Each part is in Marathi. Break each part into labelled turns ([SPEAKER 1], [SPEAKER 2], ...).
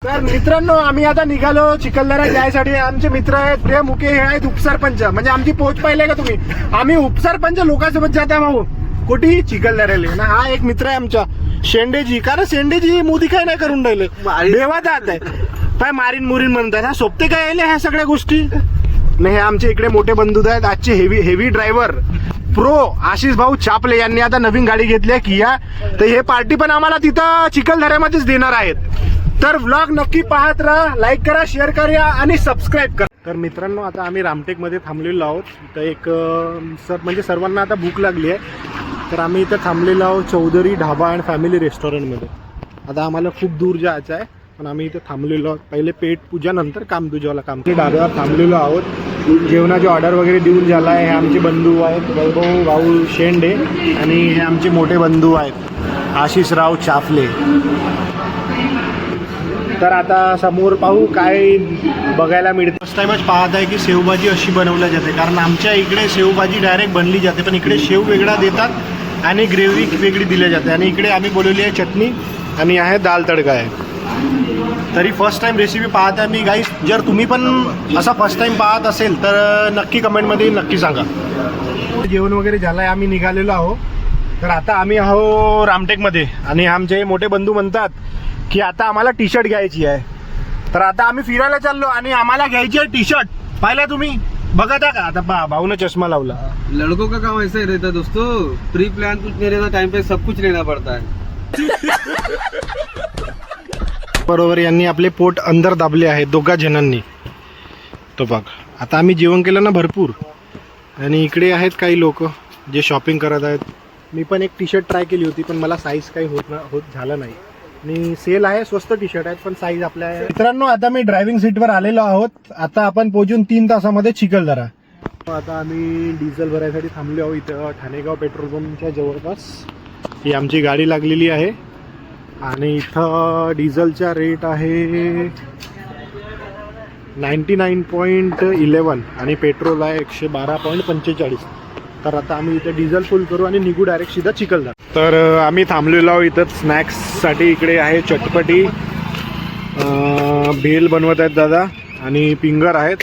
[SPEAKER 1] तर मित्रांनो आम्ही आता निघालो चिखलदरा जायसाठी. आमचे मित्र आहेत प्रिय मुके, हे आहेत उपसरपंच. म्हणजे आमची पोच पाहिली का तुम्ही? आम्ही उपसरपंच लोकांसोबत जात आहे भाऊ. कुठे? चिखलदऱ्याला ना. हा एक मित्र आहे आमचा शेंडेजी. कारण शेंडेजी मोदी काय नाही करून राहिले, देवा जात आहे पाय मारीन मुरीन म्हणतात. हा सोपते काय आले ह्या सगळ्या गोष्टी नाही. हे आमचे इकडे मोठे बंधू आहेत आजचे हेवी ड्रायव्हर प्रो आशिष भाऊ चापले यांनी आता नवीन गाडी घेतली आहे किया. तर हे पार्टी पण आम्हाला तिथं चिखलदऱ्यामध्येच देणार आहेत. तर व्लॉग नक्की पाहत राहा, लाईक करा, शेअर करा आणि सबस्क्राईब करा. तर मित्रांनो आता आम्ही रामटेक मध्ये थांबलेलो आहोत. तर एक म्हणजे सर्वांना आता भूक लागली आहे. तर आम्ही इथं थांबलेलो आहोत चौधरी ढाबा अँड फॅमिली रेस्टॉरंटमध्ये. आता आम्हाला खूप दूर जायचं आहे पण आम्ही इथं थांबलेलो आहोत. पहिले पेट पूजा नंतर काम तुझ्यावाला काम. ढाब्यावर थांबलेलो आहोत. जेवणाची ऑर्डर वगैरे देऊन झाला आहे. हे आमचे बंधू आहेत वैभव भाऊ शेंडे आणि हे आमचे मोठे बंधू आहेत आशिषराव चाफले. तर आता समोर पाहू काय बघायला मिळते. फर्स्ट टाइमच पाहत आहे की शेवभाजी अशी बनवली जाते. कारण आमच्या इकडे शेवभाजी डायरेक्ट बनली जाते पण इकडे शेव वेगळा देतात आणि ग्रेव्ही वेगळी दिली जाते. आणि इकडे आम्ही बोलवली आहे चटणी आणि आहे दाल तडका आहे. तरी फर्स्ट टाइम रेसिपी पाहत आहे मी गाईस. जर तुम्ही पण असा फर्स्ट टाइम पाहत असेल तर नक्की कमेंटमध्ये नक्की सांगा. जेवण वगैरे झालं आहे, आम्ही निघालेलो आहो. तर आता आम्ही आहो रामटेकमध्ये आणि आमचे मोठे बंधू म्हणतात की आता आम्हाला टी शर्ट घ्यायची आहे. तर आता आम्ही फिरायला चाललो आणि आम्हाला घ्यायची आहे टी शर्ट. पाहिला तुम्ही बघत आहे का? आता भाऊने चष्मा लावला.
[SPEAKER 2] लड़कों का काम ऐसा ही रहता है दोस्तों. प्री प्लान कुछ नहीं रहता, टाइम पे सब कुछ लेना पड़ता है.
[SPEAKER 1] बरोबर यांनी आपले पोट अंदर दाबले आहे दोघा जणांनी. तो बघ आता आम्ही जेवण केलं ना भरपूर आणि इकडे आहेत काही लोक जे शॉपिंग करत आहेत. मी पण एक टी शर्ट ट्राय केली होती पण मला साईज काही होत झालं नाही. आणि सेल आहे, स्वस्त टी शर्ट आहेत पण साईज आपल्या. मित्रांनो आता मी ड्रायव्हिंग सीटवर आलेलो आहोत. आता आपण पोहोचून 3 तासामध्ये चिखलदरा. आता आम्ही डिझेल भरायसाठी थांबलो आहोत इथं ठाणेगाव पेट्रोल पंपच्या जवळपास. ही आमची गाडी लागलेली आहे आणि इथं डिझेलचा रेट आहे 99.11 आणि पेट्रोल आहे 112.45. तर आता आम्ही इथं डिझेल फुल करू आणि निघू डायरेक्ट सीधा चिखलदरा. तर आम्ही थांबलेलो आहोत इथं स्नॅक्ससाठी. इकडे आहे चटपटी, भेल बनवत आहेत दादा आणि पिंगर आहेत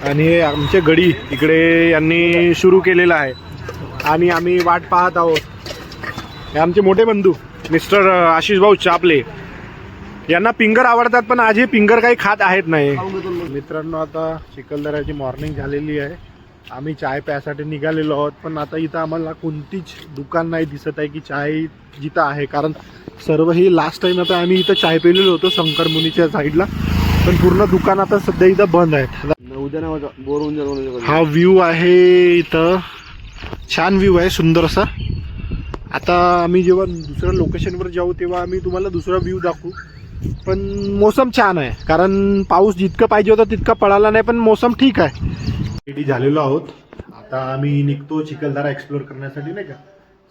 [SPEAKER 1] आणि हे आमचे गडी इकडे यांनी सुरू केलेलं आहे आणि आम्ही वाट पाहत आहोत. हे आमचे मोठे बंधू मिस्टर आशिष भाऊ चापले. यांना पिंगर आवडतात पण आज हे पिंगर काही खात आहेत नाही. मित्रांनो आता चिखलदऱ्याची मॉर्निंग झालेली आहे. आम्ही चाय प्यासाठी निघालेलो आहोत पण आता इथं आम्हाला कोणतीच दुकान नाही दिसत आहे की चाय जिथं आहे. कारण सर्व ही लास्ट टाइम आता आम्ही इथं चाय पिलेलो होतो शंकरमुनीच्या साईडला पण पूर्ण दुकान आता सध्या इथं बंद आहेत. हा व्ह्यू आहे इथं, छान व्ह्यू आहे सुंदर असा. आता आम्ही जेव्हा दुसऱ्या लोकेशनवर जाऊ तेव्हा आम्ही तुम्हाला दुसरा व्ह्यू दाखवू. पण मोसम छान आहे कारण पाऊस जितकं पाहिजे होता तितका पडाला नाही पण मोसम ठीक आहे. रेडी झालेलो आहोत. आता आम्ही निघतो चिखलदरा एक्सप्लोर करण्यासाठी नाही का.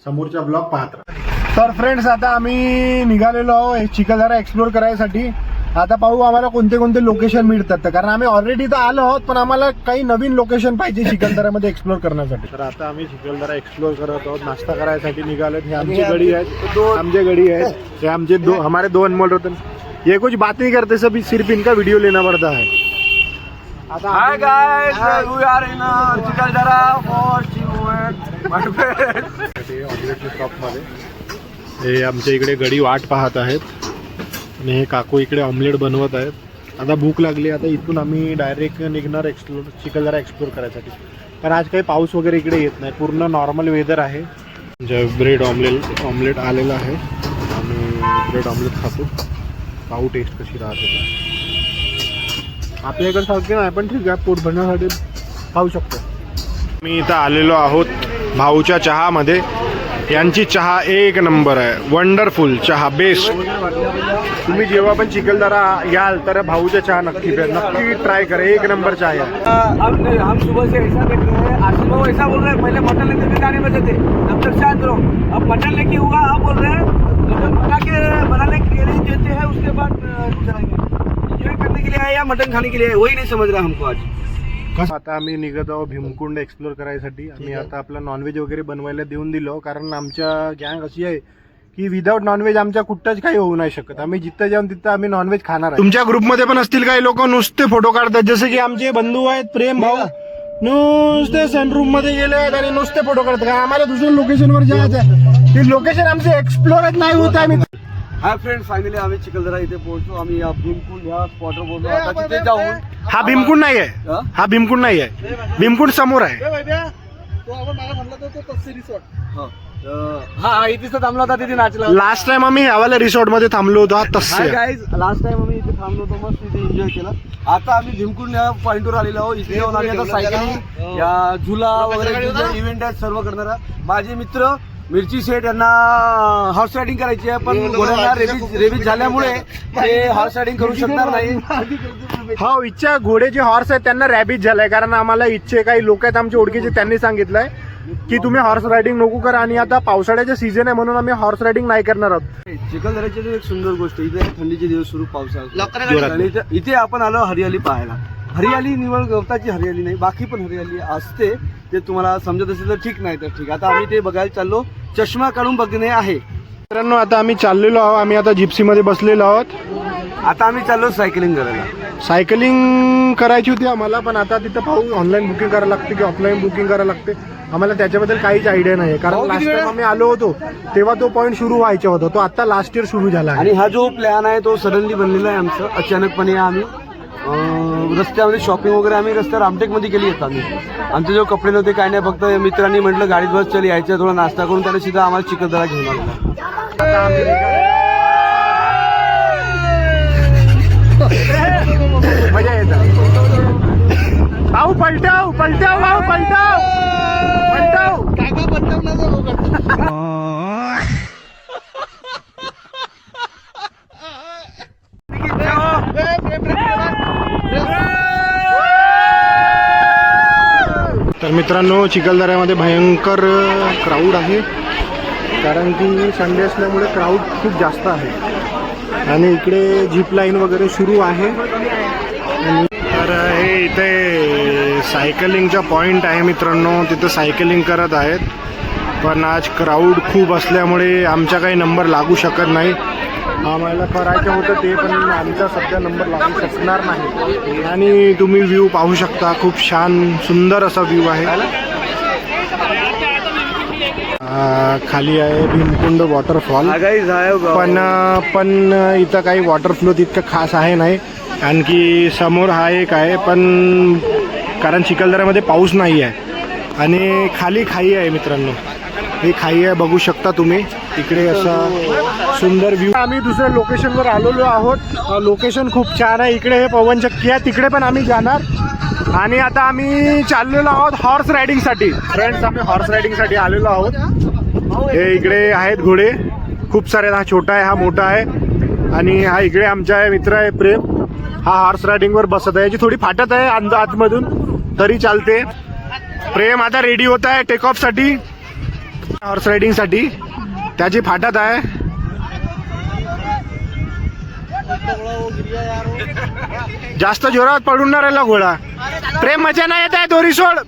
[SPEAKER 1] समोरचा ब्लॉग पाहत राहा. तर फ्रेंड्स आता आम्ही निघालेलो आहोत चिखलदरा एक्सप्लोर करायसाठी. आता पाहू आम्हाला कोणते कोणते लोकेशन मिळतात. कारण आम्ही ऑलरेडी तर आलो आहोत पण आम्हाला काही नवीन लोकेशन पाहिजे चिखलदऱ्यामध्ये एक्सप्लोर करण्यासाठी. तर आता आम्ही चिखलदरा एक्सप्लोर करत आहोत. नाश्ता करायसाठी निघालो. हे आमची गडी आहेत, आमचे गडी आहेत. हे आमचे हमारे 2 अनमोल रतन. ये कुछ बात नहीं करते, सब सिर्फ इनका वीडियो लेना पड़ता है.
[SPEAKER 2] Hi guys, we are in Chikaldara for
[SPEAKER 1] शॉपमध्ये. हे आमच्या इकडे गडी वाट पाहत आहेत आणि हे काकू इकडे ऑमलेट बनवत आहेत. आता भूक लागली. आता इथून आम्ही डायरेक्ट निघणार चिखलदरा एक्सप्लोर करायसाठी. पण आज काही पाऊस वगैरे इकडे येत नाही, पूर्ण नॉर्मल वेदर आहे. ब्रेड ऑमलेट आलेला आहे आणि ब्रेड ऑमलेट खातो. पाहू टेस्ट कशी राहते. आपल्या इकडे सारखे नाही पण ठीक आहे, पोट भरण्यासाठी खाऊ शकतो. मी इथं आलेलो आहोत भाऊच्या चहामध्ये. यांची चहा एक नंबर आहे, वंडरफुल चहा, बेस्ट. तुम्ही जेव्हा पण चिखलदरा याल तर भाऊच्या चहा नक्की ट्राय करा, एक नंबर चहा आहे.
[SPEAKER 2] हम सुबह से ऐसा देख रहे हैं, आशिष भाऊ ऐसा बोल रहे हैं पहले मटन लेते थे गाड़ी में थे तब तक शांत रहो. अब मटन लेके हुआ आप बोल रहे हैं मटन बनाने के लिए देते हैं उसके बाद एंजॉय करने के लिए आए या मटन खाने के लिए, वही नहीं समझ रहा हमको आज.
[SPEAKER 1] आता आम्ही निघत आहोत भीमकुंड एक्सप्लोर करायसाठी. आम्ही आता आपलं नॉनव्हेज वगैरे बनवायला देऊन दिलो कारण आमच्या गँग अशी आहे की विदाऊट नॉनव्हेज आमच्या कुठंच काही होऊ नाही शकत. आम्ही जिथं जाऊन तिथं आम्ही नॉनव्हेज खाणार आहे. तुमच्या ग्रुपमध्ये पण असतील काही लोक नुसते फोटो काढतात, जसे की आमचे बंधू आहेत प्रेम भाऊ, नुसते सनरूम मध्ये गेले आहेत आणि नुसते फोटो काढतात. आम्हाला दुसऱ्या लोकेशनवर जायचं आहे, ते लोकेशन आमचे एक्सप्लोरच नाही होत. आम्ही
[SPEAKER 2] हाय फ्रेंड, फायनली आम्ही चिखलदरा इथे पोहोचलो. आम्ही या भीमकुंड ह्या स्पॉटवर पोहोचलो. आता तिथे जाऊन
[SPEAKER 1] हा भीमकुंड नाही आहे, हा भीमकुंड नाही आहे, भीमकुंड समोर आहे.
[SPEAKER 2] हा इथेच तर थांबला होता, तिथे नाचला.
[SPEAKER 1] लास्ट टाइम आम्ही ह्यावाल्या रिसॉर्ट मध्ये थांबलो होतो. तसं
[SPEAKER 2] गाईज, लास्ट टाइम आम्ही इथे थांबलो होतो, मस्त तिथे एन्जॉय केला. आता आम्ही भीमकुंड या पॉइंटवर आलेलो आहोत. इथे येऊन आम्ही आता सायकलिंग, या झुला वगैरे जे इव्हेंट आहेत सर्व करणार आहे. माझे मित्र मिरची शेठ यांना हॉर्स रायडिंग करायची आहे, पण घोड्यांना रेबीज झाल्यामुळे ते हॉर्स रायडिंग करू शकणार नाही.
[SPEAKER 1] हो, इच्छा घोडे जे हॉर्स आहेत त्यांना रॅबिट झालाय, कारण आम्हाला इच्छे काही लोक आहेत आमच्या ओळखीचे, त्यांनी सांगितलंय की तुम्ही हॉर्स रायडिंग नको करा. आणि आता पावसाळ्याचा सीझन आहे म्हणून आम्ही हॉर्स रायडिंग नाही करणार आहोत.
[SPEAKER 2] चिखलदऱ्याची एक सुंदर गोष्ट, इथे थंडीचे दिवस सुरू, पावसाळा, आणि इथे आपण आलो हरियाली पाहायला. हरियाली निवड गवताची हरियाली नाही, बाकी पण हरियाली असते. ते तुम्हाला समजत असेल तर ठीक, नाही तर ठीक. आता आम्ही ते बघायला चाललो, चष्मा काढून बघणे आहे.
[SPEAKER 1] मित्रांनो, आता आम्ही चाललेलो आहोत, आम्ही आता जिप्सी मध्ये बसलेलो आहोत.
[SPEAKER 2] आता आम्ही चाललो सायकलिंग करायला.
[SPEAKER 1] सायकलिंग करायची होती आम्हाला, पण आता तिथं पाहू ऑनलाईन बुकिंग करायला लागते की ऑफलाईन बुकिंग करायला लागते. आम्हाला त्याच्याबद्दल काहीच आयडिया नाही, कारण लास्ट टाइम आम्ही आलो होतो तेव्हा तो पॉईंट सुरू व्हायचा होता, तो आता लास्ट इयर सुरू झाला आहे.
[SPEAKER 2] आणि हा जो प्लॅन आहे तो सडनली बनलेला आहे आमचं. अचानकपणे आम्ही रस्त्यामध्ये शॉपिंग वगैरे आम्ही रस्त्यावर रामटेकमध्ये केली होती. आमचे जो कपडे नव्हते काय नाही, फक्त मित्रांनी म्हटलं गाडीत बस चल, यायचं थोडा नाश्ता करून, त्याने सीधा आम्हाला चिखलदरा घेऊन आलेला.
[SPEAKER 1] मजा येतात. भाऊ पलटाव पलटाव, भाऊ पलटाव पलटाव. तर मित्रांनो, चिखलदऱ्यामध्ये भयंकर क्राऊड आहे, कारण की संडे असल्यामुळे क्राऊड खूप जास्त आहे. आणि इकडे जीप लाईन वगैरे सुरू आहे. आणि तर हे इथे सायकलिंगचा पॉईंट आहे मित्रांनो, तिथं सायकलिंग करत आहेत. पण आज क्राऊड खूप असल्यामुळे आमचा काही नंबर लागू शकत नाही. आम्हाला करायचं होतं ते, पण आमचा सध्या नंबर लागू शकणार नाही. आणि तुम्ही व्ह्यू पाहू शकता, खूप छान सुंदर असा व्ह्यू आहे. खाली आहे भीमकुंड वॉटरफॉल, पण इथं काही वॉटरफ्लो तितकं खास आहे नाही. आणखी समोर हा एक आहे, पण कारण चिखलदऱ्यामध्ये पाऊस नाही आहे. आणि खाली खाई आहे मित्रांनो, ही खाई आहे, बघू शकता तुम्ही. इकडे असा सुंदर व्ह्यू. आम्ही दुसऱ्या लोकेशनवर आलेलो आहोत. लोकेशन खूप छान आहे. इकडे हे पवनचक्की आहे, तिकडे पण आम्ही जाणार. आणि आता आम्ही चाललेलो आहोत हॉर्स रायडिंगसाठी. फ्रेंड्स, आम्ही हॉर्स रायडिंगसाठी आलेलो आहोत. हे इकडे आहेत घोडे खूप सारे, हा छोटा आहे, हा मोठा आहे. आणि हा इकडे आमचा मित्र आहे प्रेम, हा हॉर्स रायडिंगवर बसत आहे. याची थोडी फाटत आहे आतमधून, तरी चालते. प्रेम आता रेडी होत आहे टेक ऑफ साठी, हॉर्स रायडिंग साठी. त्याची फाटत आहे. जास्त जोरात पडून ना राहिला घोडा. प्रेम, मजा नाही येत आहे, दोरी सोड.